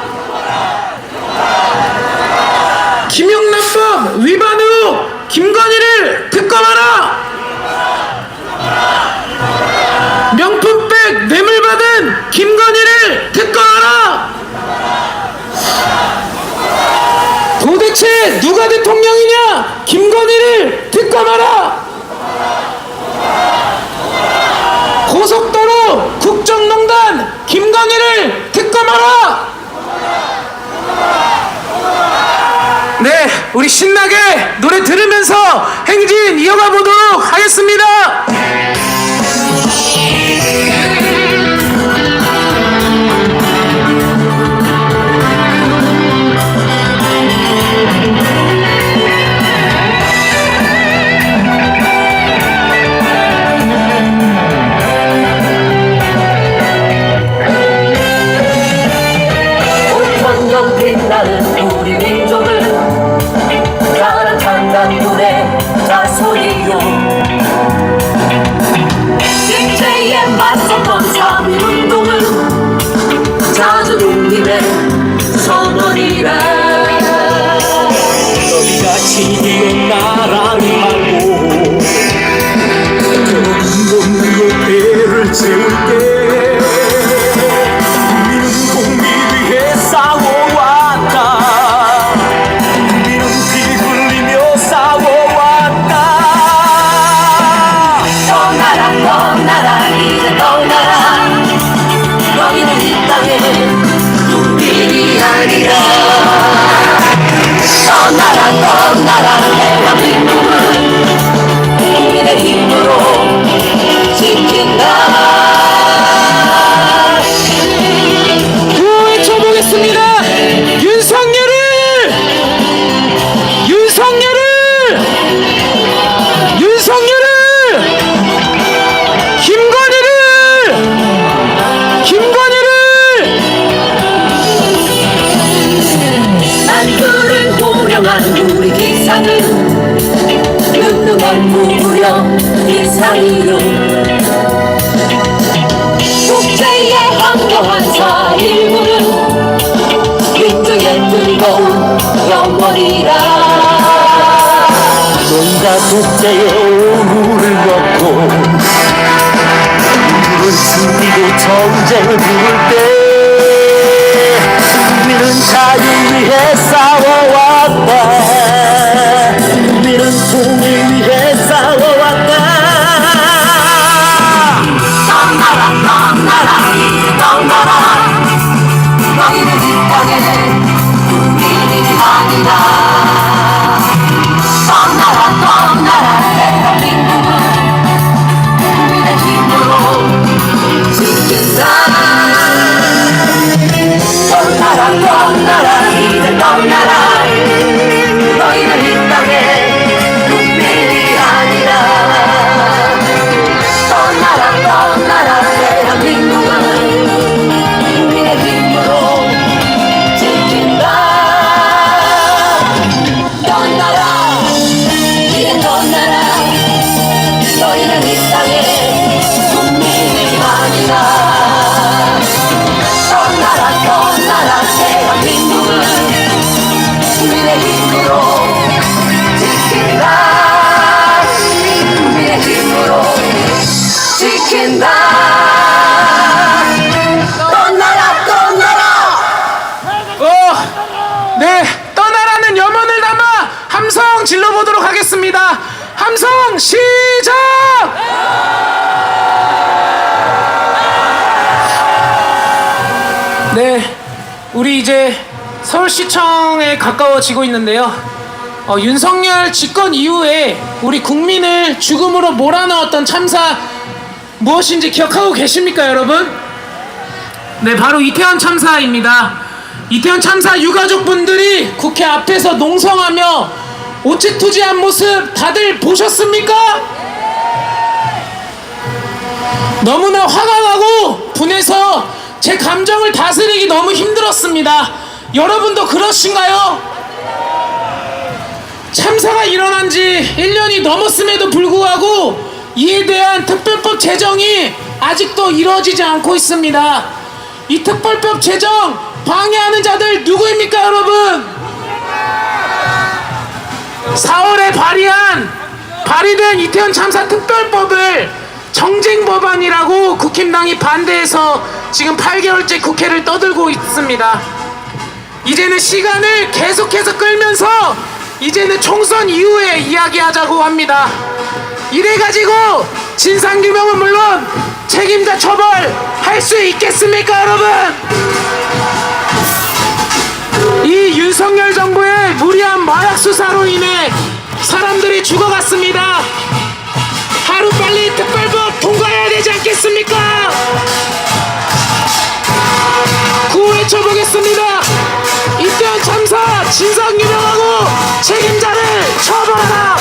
김영란법 위반 의혹 김건희를 특검하라. 명품백 뇌물 받은 김건희를 특검하라. 도대체 누가 대통령이냐? 김건희를 특검하라. 고속도로 국정농단 김건희를 특검하라. 네, 우리 신나게 노래 들으면서 행진 이어가 보도록 하겠습니다. 지금 나라를 하고 그놈으로 배를 채울게. 우리는 공기 위해 싸워왔다. 우리는 피 흘리며 싸워왔다. 떠나라 떠나라 이제 떠나라. 너희는 이 땅에 국민이 아니라. 떠나라 떠나라 대한민국은 국민의 힘으로 지킨다. 외쳐보겠습니다. 윤석열을 난그를 호령한 우리 기상은 늠름한 무무령 기상이요. 국제에 황교한 4.19는 민중의 뜨거운 영원이라. 뭔가 독재의 오물을 넣고 우리는 승리고 전쟁을 부를 때 우리는 자유 위해 싸워왔다. 우리는 통일 위해 싸워왔다. 떠나라 떠나라 떠나라. 너희는 이 땅에는 국민이 아니라. 떠나라 떠나라 대한민국은 국민의 힘으로 지킨다. 떠나라 떠나라 이제 떠나라. 힘으로 지킨다 국민의 힘으로 지킨다 떠나라 떠나라 네, 떠나라는 염원을 담아 함성 질러보도록 하겠습니다. 함성 시작! 네, 우리 이제 서울시청에 가까워지고 있는데요. 윤석열 집권 이후에 우리 국민을 죽음으로 몰아넣었던 참사 무엇인지 기억하고 계십니까, 여러분? 네, 바로 이태원 참사입니다. 이태원 참사 유가족분들이 국회 앞에서 농성하며 오치투지한 모습 다들 보셨습니까? 너무나 화가 나고 분해서 제 감정을 다스리기 너무 힘들었습니다. 여러분도 그러신가요? 참사가 일어난 지 1년이 넘었음에도 불구하고 이에 대한 특별법 제정이 아직도 이루어지지 않고 있습니다. 이 특별법 제정 방해하는 자들 누구입니까, 여러분? 4월에 발의된 이태원 참사 특별법을 정쟁 법안이라고 국힘당이 반대해서 지금 8개월째 국회를 떠들고 있습니다. 이제는 시간을 계속해서 끌면서 이제는 총선 이후에 이야기하자고 합니다. 이래가지고 진상규명은 물론 책임자 처벌할 수 있겠습니까, 여러분? 이 윤석열 정부의 무리한 마약 수사로 인해 사람들이 죽어갔습니다. 하루빨리 특별법 통과해야 되지 않겠습니까? 구호 외쳐보겠습니다. 이태원 참사 진상규명하고 책임자를 처벌하라.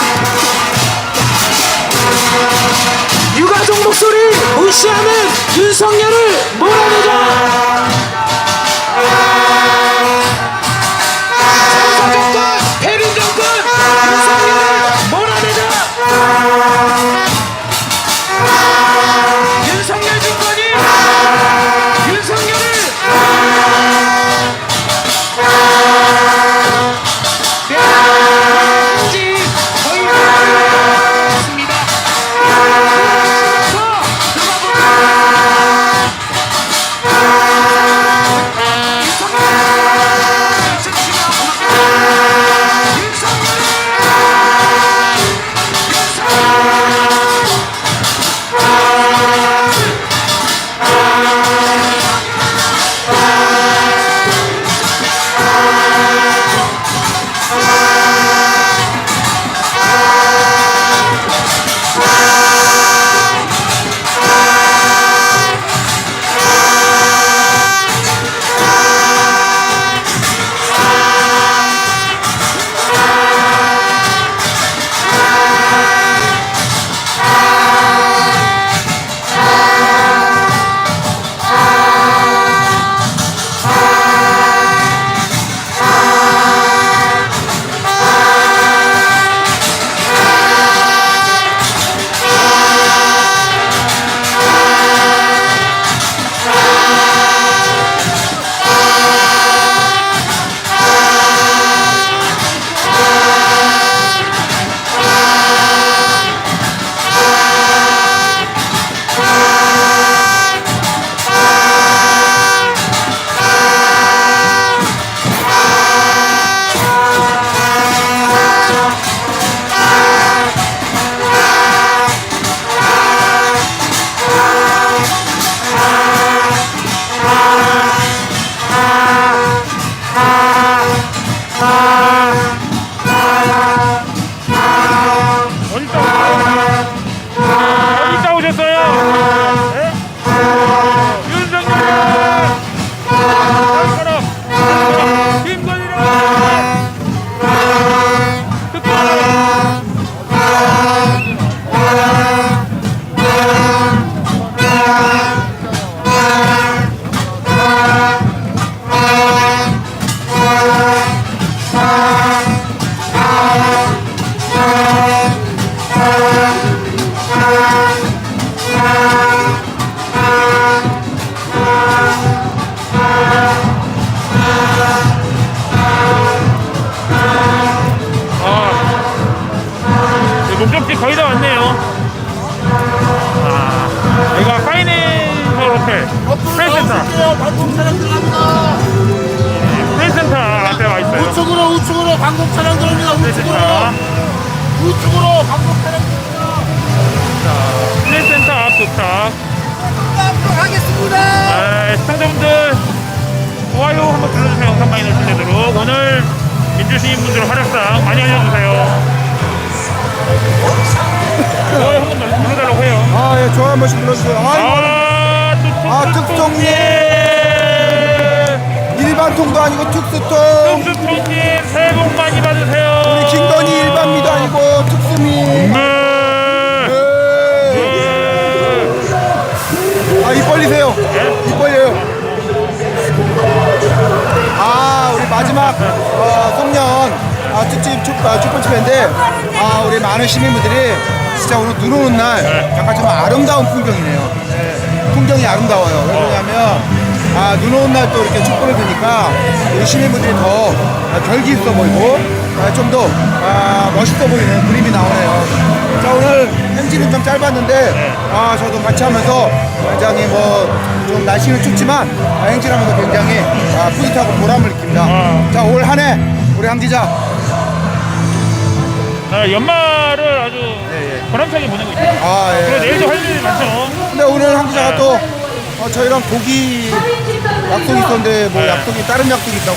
유가족 목소리를 무시하는 윤석열을 몰아내자. 참사정권, 패륜정권, 윤석열을 몰아내자. 윤석열 정권이 윤석열을 지 저희가 있습니다. 들어가보자. 호텔 프레센터 방송 차량 들어갑니다. 프레센터 앞에 와 있어요. 우측으로 방송 차량 들어옵니다. 프레센터 우측으로 방송 차량 프레센터 앞 도착. 앞으로 가겠습니다. 시청자분들 좋아요 한번 눌러주세요. 영상 많이 넣으시도록 오늘 민주시민분들 활약상 많이 알려주세요. 좋아요 한번 눌러달라고 해요. 아, 예, 좋아요 한 번씩 눌러주세요. 특송님 일반 통도 아니고 특수통. 특수통님 새해 복 많이 받으세요. 우리 김건희 일반미도 아니고 특수미. 아, 입 벌리세요. 입 벌려요. 아, 우리 마지막 송년 특집 축포집인데 우리 많은 시민분들이 진짜 오늘 눈 오는 날 약간 좀 아름다운 풍경이네요. 네, 풍경이 아름다워요. 왜냐하면 눈 오는 날 또 이렇게 촛불을 드니까 우리 시민분들이 더 결기 있어 보이고 좀 더 멋있어 보이는 그림이 나오네요. 자, 오늘 행진은 좀 짧았는데 저도 같이 하면서 굉장히 좀 날씨는 춥지만 행진하면서 굉장히 뿌듯하고 보람을 느낍니다. 자, 올 한 해 우리 한 기자 연말을 아주 보람차게 보내고 있어요. 그리고 예. 내일도 할 일이 많죠. 근데 오늘 한 기자가 또 저희랑 고기 약속이 있었는데 다른 약속이 있다고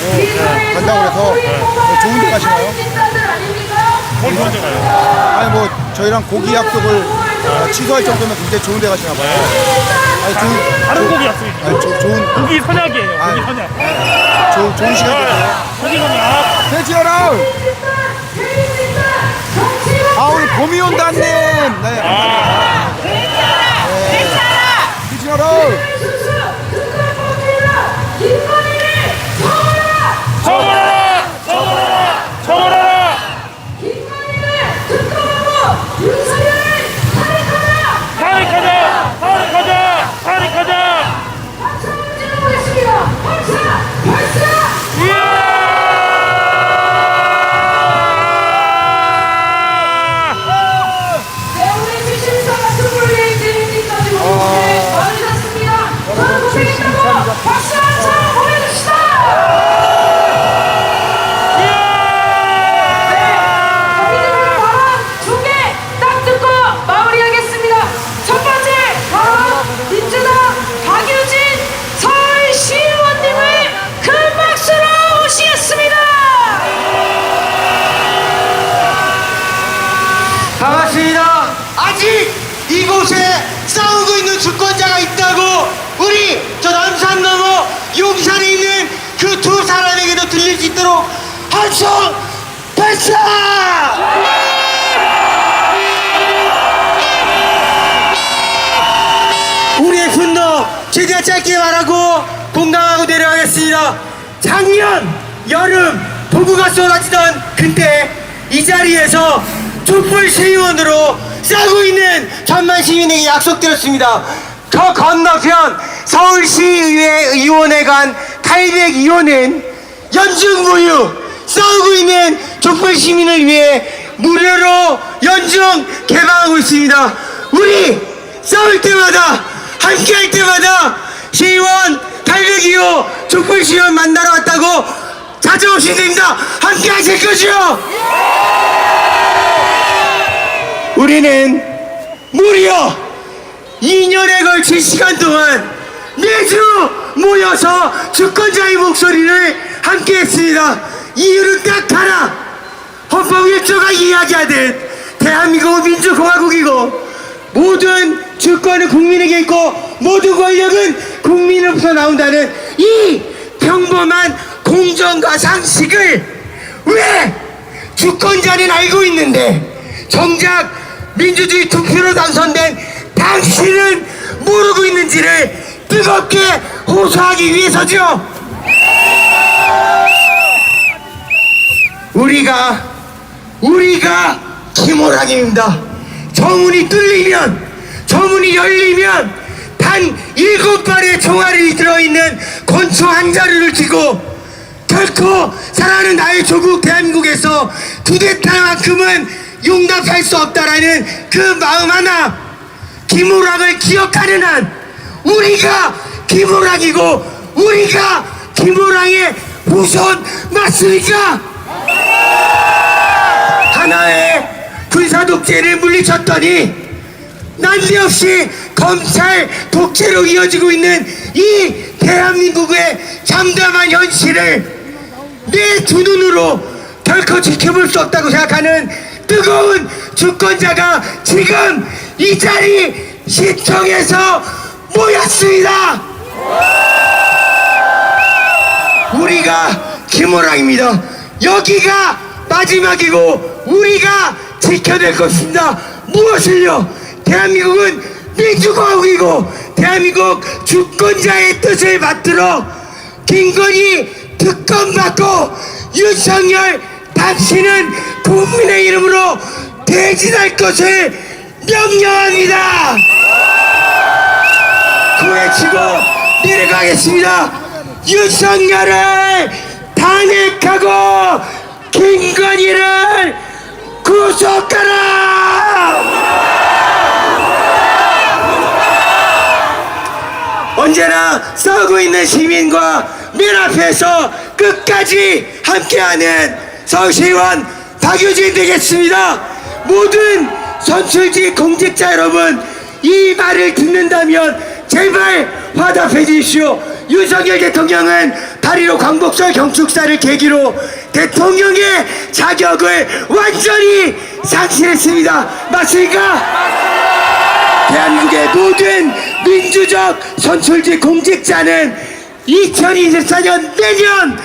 간다고 그래서 좋은 데 가시나요? 뭘 먼저 가요? 아니 저희랑 고기 약속을 취소할 정도면 굉장히 좋은 데 가시나 봐요. 다른 고기 약속이 있어요. 좋은 고기 선약이에요. 고기 선약. 좋은 시간 되세요. 고기 선약. 돼지어라! 우리 봄이 온다님! 네. 돼지어라! 정원하라! 정원하라! 정원하라! 타릭하자! 타릭하자! 타릭하자! 반갑습니다. 아직 이곳에 싸우고 있는 주권자가 있다고 우리 저 남산 넘어 용산에 있는 그 두 사람에게도 들릴 수 있도록 한성 발사! 우리의 분노 최대한 짧게 말하고 공감하고 내려가겠습니다. 작년 여름 폭우가 쏟아지던 그때 이 자리에서 촛불 시의원으로 싸고 있는 천만 시민에게 약속드렸습니다. 저 건너편 서울시의회 의원회관 탈백 의원은 연중 싸우고 있는 촛불 시민을 위해 무료로 연중 개방하고 있습니다. 우리 싸울 때마다 함께 할 때마다 시의원 탈백 의원 촛불 시의원 만나러 왔다고 찾아오시면 됩니다. 함께 하실 거죠? 우리는 무려 2년에 걸친 시간 동안 매주 모여서 주권자의 목소리를 함께 했습니다. 이유는 딱 하나. 헌법 1조가 이야기하듯 대한민국은 민주공화국이고 모든 주권은 국민에게 있고 모든 권력은 국민으로부터 나온다는 이 평범한 공정과 상식을 왜 주권자는 알고 있는데 정작 민주주의 투표로 당선된 당신은 모르고 있는지를 뜨겁게 호소하기 위해서죠. 우리가 김호랑입니다. 정문이 뚫리면, 정문이 열리면 단 7발의 총알이 들어있는 권총 한 자루를 쥐고 결코 사랑하는 나의 조국 대한민국에서 쿠데타만큼은 용납할 수 없다라는 그 마음 하나, 김호랑을 기억하는 한 우리가 김호랑이고 우리가 김호랑이의 후손 맞습니까? 하나의 군사 독재를 물리쳤더니 난데없이 검찰 독재로 이어지고 있는 이 대한민국의 참담한 현실을 내 두 눈으로 결코 지켜볼 수 없다고 생각하는 뜨거운 주권자가 지금 이 자리 시청에서 모였습니다. 우리가 김호랑입니다. 여기가 마지막이고 우리가 지켜낼 것입니다. 무엇을요? 대한민국은 민주공화국이고 대한민국 주권자의 뜻을 받들어 김건희 특검 받고 윤석열 당신은 국민의 이름으로 대진할 것을 명령합니다. 구해치고 내려가겠습니다. 윤석열을 탄핵하고 김건희를 구속하라. 언제나 싸우고 있는 시민과 맨 앞에서 끝까지 함께하는 서울시의원 박유진 되겠습니다. 모든 선출직 공직자 여러분, 이 말을 듣는다면 제발 화답해 주십시오. 윤석열 대통령은 다리로 광복절 경축사를 계기로 대통령의 자격을 완전히 상실했습니다. 맞습니까? 대한민국의 모든 민주적 선출직 공직자는 2024년 내년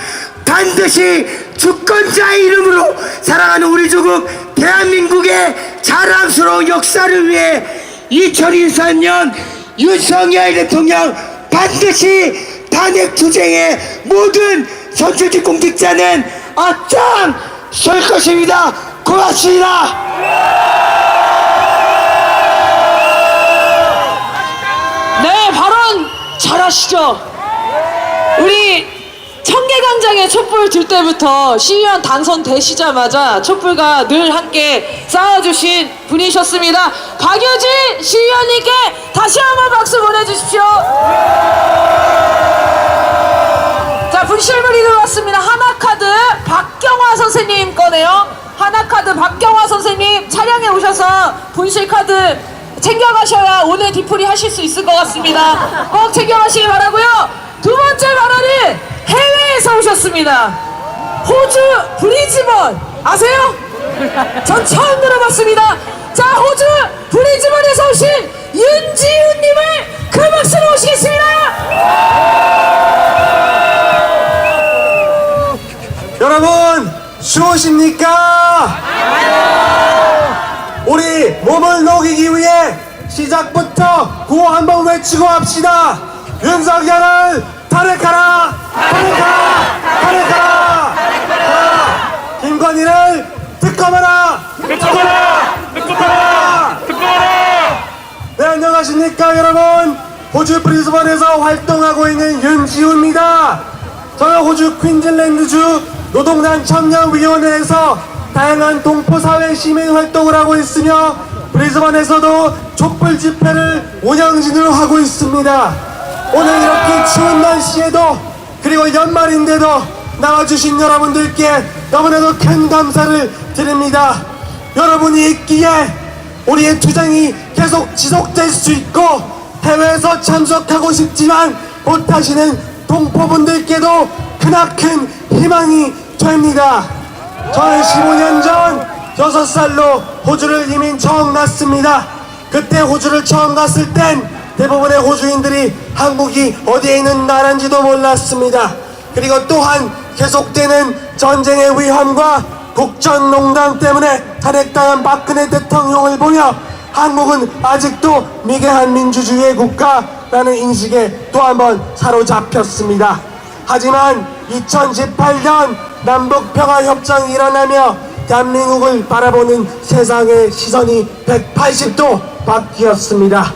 반드시 주권자의 이름으로 사랑하는 우리 조국 대한민국의 자랑스러운 역사를 위해 2024년 윤석열 대통령 반드시 탄핵 투쟁의 모든 선출직 공직자는 앞장설 것입니다. 고맙습니다. 네, 발언 잘하시죠. 우리 청계광장에 촛불 들 때부터 시의원 당선되시자마자 촛불과 늘 함께 싸워주신 분이셨습니다. 박유진 시의원님께 다시 한번 박수 보내주십시오. 자, 분실물이 들어왔습니다. 하나카드 박경화 선생님 거네요. 하나카드 박경화 선생님 차량에 오셔서 분실카드 챙겨가셔야 오늘 뒤풀이 하실 수 있을 것 같습니다. 꼭 챙겨가시기 바라고요. 두 번째 발언은 해외에서 오셨습니다. 호주 브리즈번 아세요? 전 처음 들어봤습니다. 자, 호주 브리즈번에서 오신 윤지훈님을 큰 박수로 모시겠습니다. 여러분 추우십니까? 우리 몸을 녹이기 위해 시작부터 구호 한번 외치고 합시다. 윤석열을 탄핵하라! 탄핵하라! 탄핵하라! 탄핵하라! 김건희를 특검하라! 특검하라! 특검하라! 특검하라! 네, 안녕하십니까 여러분. 호주 브리즈번에서 활동하고 있는 윤지우입니다. 저는 호주 퀸즐랜드주 노동당 청년위원회에서 다양한 동포사회 시민 활동을 하고 있으며 브리즈번에서도 촛불 집회를 운영진으로 하고 있습니다. 오늘 이렇게 추운 날씨에도 그리고 연말인데도 나와주신 여러분들께 너무나도 큰 감사를 드립니다. 여러분이 있기에 우리의 투쟁이 계속 지속될 수 있고 해외에서 참석하고 싶지만 못하시는 동포분들께도 크나큰 희망이 됩니다. 저는 15년 전 6살로 호주를 이민 처음 갔습니다. 그때 호주를 처음 갔을 땐 대부분의 호주인들이 한국이 어디에 있는 나라인지도 몰랐습니다. 그리고 또한 계속되는 전쟁의 위험과 국정농단 때문에 탄핵당한 박근혜 대통령을 보며 한국은 아직도 미개한 민주주의의 국가라는 인식에 또 한 번 사로잡혔습니다. 하지만 2018년 남북평화협정이 일어나며 대한민국을 바라보는 세상의 시선이 180도 바뀌었습니다.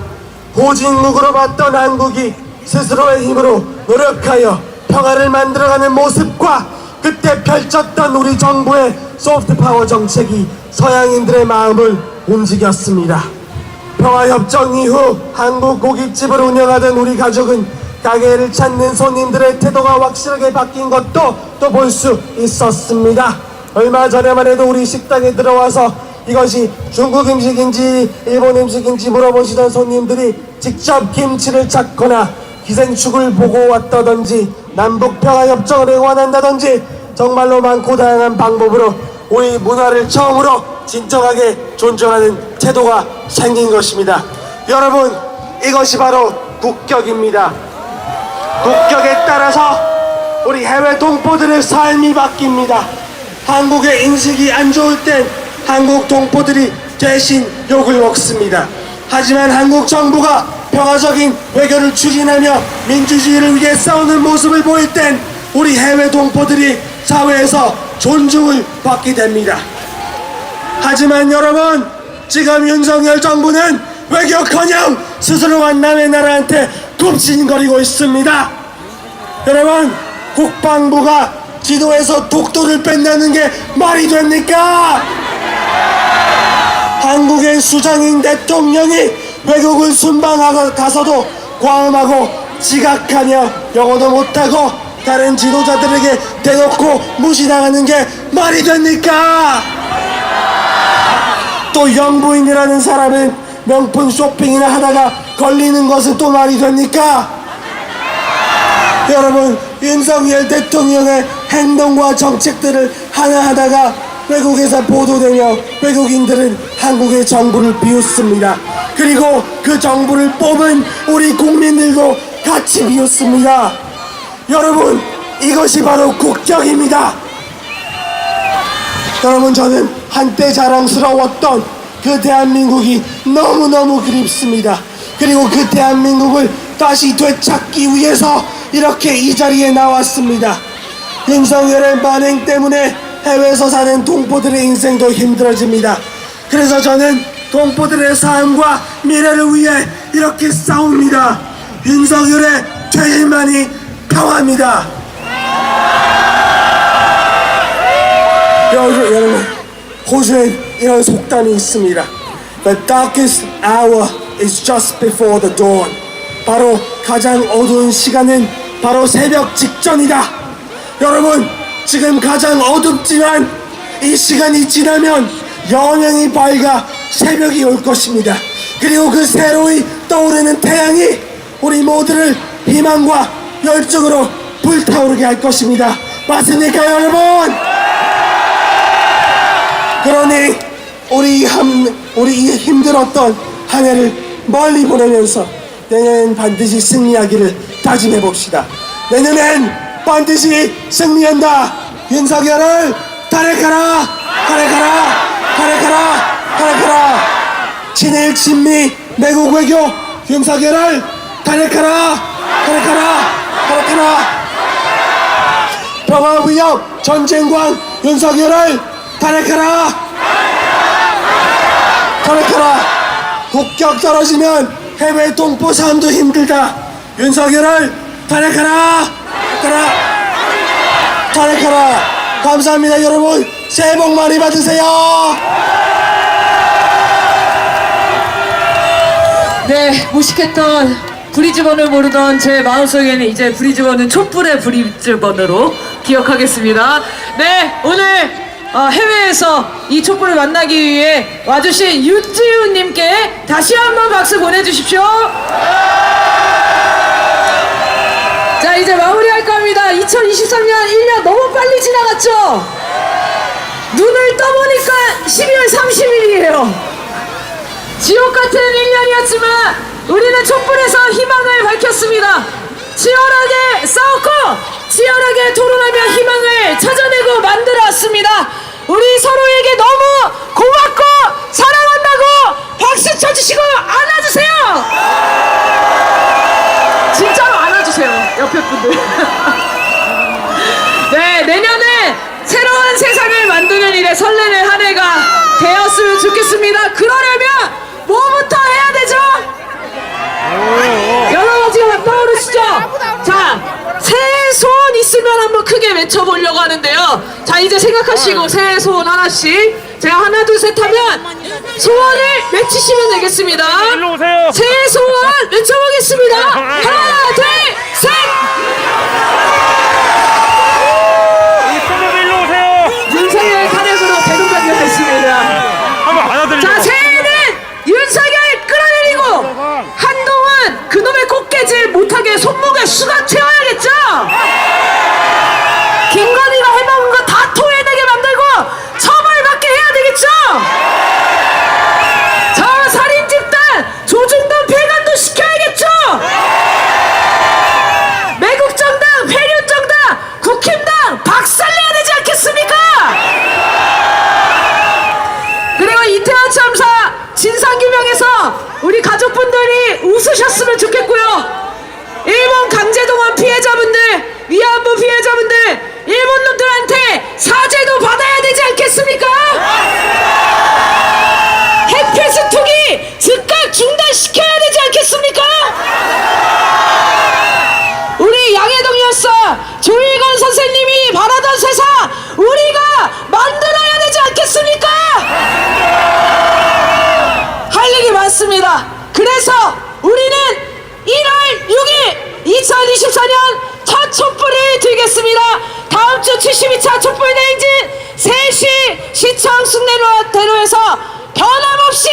호진국으로 봤던 한국이 스스로의 힘으로 노력하여 평화를 만들어가는 모습과 그때 펼쳤던 우리 정부의 소프트파워 정책이 서양인들의 마음을 움직였습니다. 평화협정 이후 한국 고깃집을 운영하던 우리 가족은 가게를 찾는 손님들의 태도가 확실하게 바뀐 것도 또 볼 수 있었습니다. 얼마 전에만 해도 우리 식당에 들어와서 이것이 중국 음식인지 일본 음식인지 물어보시던 손님들이 직접 김치를 찾거나 기생충을 보고 왔다든지 남북평화협정을 응원한다든지 정말로 많고 다양한 방법으로 우리 문화를 처음으로 진정하게 존중하는 태도가 생긴 것입니다. 여러분, 이것이 바로 국격입니다. 국격에 따라서 우리 해외 동포들의 삶이 바뀝니다. 한국의 인식이 안 좋을 땐 한국 동포들이 대신 욕을 먹습니다. 하지만 한국 정부가 평화적인 외교를 추진하며 민주주의를 위해 싸우는 모습을 보일 땐 우리 해외 동포들이 사회에서 존중을 받게 됩니다. 하지만 여러분, 지금 윤석열 정부는 외교커녕 스스로가 남의 나라한테 굽신거리고 있습니다. 여러분, 국방부가 지도에서 독도를 뺀다는 게 말이 됩니까? 한국의 수장인 대통령이 외국을 순방하고 가서도 과음하고 지각하며 영어도 못하고 다른 지도자들에게 대놓고 무시당하는 게 말이 됩니까? 또 영부인이라는 사람은 명품 쇼핑이나 하다가 걸리는 것은 또 말이 됩니까? 여러분, 윤석열 대통령의 행동과 정책들을 하나하다가 외국에서 보도되며 외국인들은 한국의 정부를 비웃습니다. 그리고 그 정부를 뽑은 우리 국민들도 같이 비웃습니다. 여러분, 이것이 바로 국격입니다. 여러분, 저는 한때 자랑스러웠던 그 대한민국이 너무너무 그립습니다. 그리고 그 대한민국을 다시 되찾기 위해서 이렇게 이 자리에 나왔습니다. 윤석열의 만행 때문에 해외에서 사는 동포들의 인생도 힘들어집니다. 그래서 저는 동포들의 삶과 미래를 위해 이렇게 싸웁니다. 윤석열의 퇴진만이 평화입니다. 여러분, 호주엔 이런 속담이 있습니다. The darkest hour is just before the dawn. 바로 가장 어두운 시간은 바로 새벽 직전이다. 여러분, 지금 가장 어둡지만 이 시간이 지나면 여명이 밝아 새벽이 올 것입니다. 그리고 그 새로이 떠오르는 태양이 우리 모두를 희망과 열정으로 불타오르게 할 것입니다. 맞습니까, 여러분? 그러니 우리 이 힘들었던 한 해를 멀리 보내면서 내년엔 반드시 승리하기를 다짐해 봅시다. 내년엔 반드시 승리한다. 윤석열을 탈핵하라, 탈핵하라, 탈핵하라, 탈핵하라. 친일 친미 매국 외교 윤석열을 탈핵하라, 탈핵하라, 탈핵하라. 평화 위협 전쟁광 윤석열을 탈핵하라, 탈핵하라. 국격 떨어지면 해외 동포 삶도 힘들다. 윤석열을 탈핵하라, 탈핵하라, 탈핵하라. 감사합니다. 여러분, 새해 복 많이 받으세요. 네, 무식했던 브리즈번을 모르던 제 마음속에는 이제 브리즈번은 촛불의 브리즈번으로 기억하겠습니다. 네, 오늘 해외에서 이 촛불을 만나기 위해 와주신 윤지훈님께 다시 한번 박수 보내주십시오. 자, 이제 마무리할까 합니다. 2023년 1년 너무 빨리 지나갔죠? 눈을 떠보니까 12월 30일이에요. 지옥 같은 1년이었지만 우리는 촛불에서 희망을 밝혔습니다. 치열하게 싸웠고 치열하게 토론하며 희망을 찾아내고 만들어왔습니다. 우리 서로에게 너무 고맙고 사랑한다고 박수 쳐주시고 안아주세요. 진짜로 안아주세요, 옆에 분들. 네, 내년에 새로운 세상을 만드는 일에 설레는 한 해가 되었으면 좋겠습니다. 그러려면 뭐부터 해야 되죠? 여러 가지가 떠오르시죠? 자, 새해 소원 있으면 한번 크게 외쳐보려고 하는데요. 자, 이제 생각하시고 새해 소원 하나씩 제가 하나 둘 셋 하면 소원을 외치시면 되겠습니다. 일로 오세요. 새해 소원 외쳐보겠습니다. 하나 둘 셋. 손님 일로 오세요. 윤석열 탄핵으로 대동단결됐습니다. 한번 안아드리죠. 자, 새해에는 윤석열 끌어내리고 한동안 그놈의 꽃게질 못하게 손목에 수갑 채워야겠죠? 김건희가 해먹은 거 다 토해내게 만들고 처벌받게 해야 되겠죠? 저 살인 집단 조중동 폐간도 시켜야겠죠? 매국 정당, 폐륜 정당, 국힘당 박살내야 되지 않겠습니까? 그리고 이태원 참사 진상규명에서 우리 가족분들이 웃으셨으면 좋겠고요. 일본 강제동원 피해자분들, 위안부 피해자분들, 일본 놈들한테 사죄도 받아야 되지 않겠습니까? 핵폐수 투기 즉각 중단시켜야 되지 않겠습니까? 우리 양해동 열사 조일건 선생님이 바라던 세상 우리가 만들어야 되지 않겠습니까? 할 얘기 많습니다. 그래서 우리는 1월 6일 2024년 첫 촛불을 들겠습니다. 다음 주 72차 촛불 대행진 3시 시청 숭례대로에서 변함없이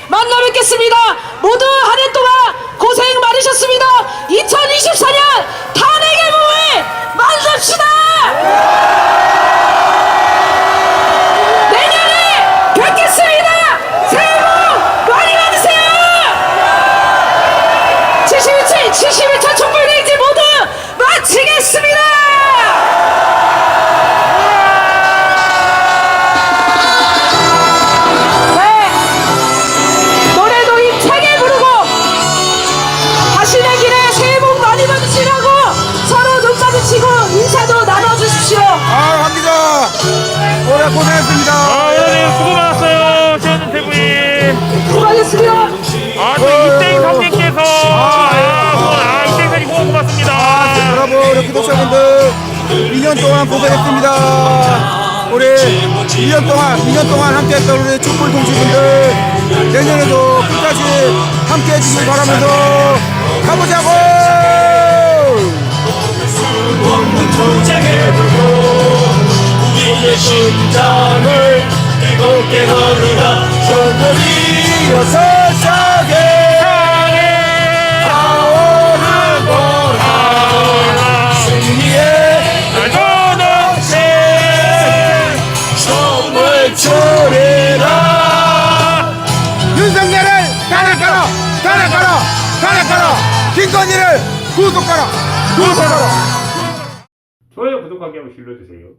만나 뵙겠습니다. 모두 한 해 동안 고생 많으셨습니다. 2024년 탄핵의 몸을 만납시다. 내년에 뵙겠습니다. 새해 복 많이 받으세요. 72차 촛불 대행진 모두 마치겠습니다. 네, 노래도 힘차게 부르고 가시는 길에 새해 복 많이 받으시라고 서로 눈 마주치고 인사도 나눠주십시오. 황 기자 오래 고생했습니다. 오늘 수고 많았어요. 최현준 태부님. 수고하셨습니다. 또 이땡 선생님께서 이땡 선생님 고맙습니다. 여러분 우리 구독자분들 2년 동안 고생했습니다. 우리 2년 동안 함께했던 우리 촛불 동지분들 내년에도 끝까지 함께해 주시길 바라면서 가보자고. 없는 통장에 두고 우리의 심장을 뜨겁게 흐르다 손들이어 서서게 윤석열을 탄핵하라, 탄핵하라, 탄핵하라. 김건희를 구속하라, 구속하라. 좋아요, 구독하기 한번 눌러주세요.